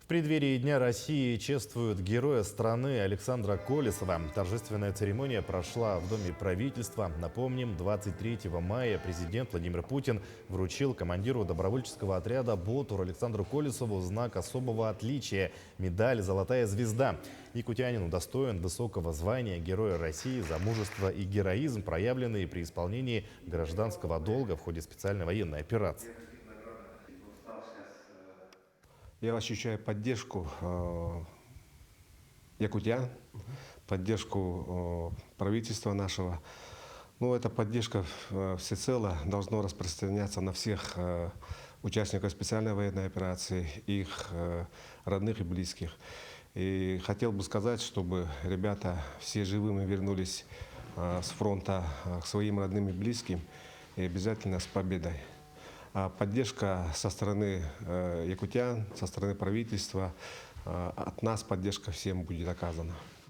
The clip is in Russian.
В преддверии Дня России чествуют героя страны Александра Колесова. Торжественная церемония прошла в Доме правительства. Напомним, 23 мая президент Владимир Путин вручил командиру добровольческого отряда «Ботур» Александру Колесову знак особого отличия – медаль «Золотая звезда». Якутянин удостоен высокого звания Героя России за мужество и героизм, проявленные при исполнении гражданского долга в ходе специальной военной операции. Я ощущаю поддержку якутян, поддержку правительства нашего. Ну, эта поддержка всецело должна распространяться на всех участников специальной военной операции, их родных и близких. И хотел бы сказать, чтобы ребята все живыми вернулись с фронта к своим родным и близким, и обязательно с победой. Поддержка со стороны якутян, со стороны правительства, от нас поддержка всем будет оказана.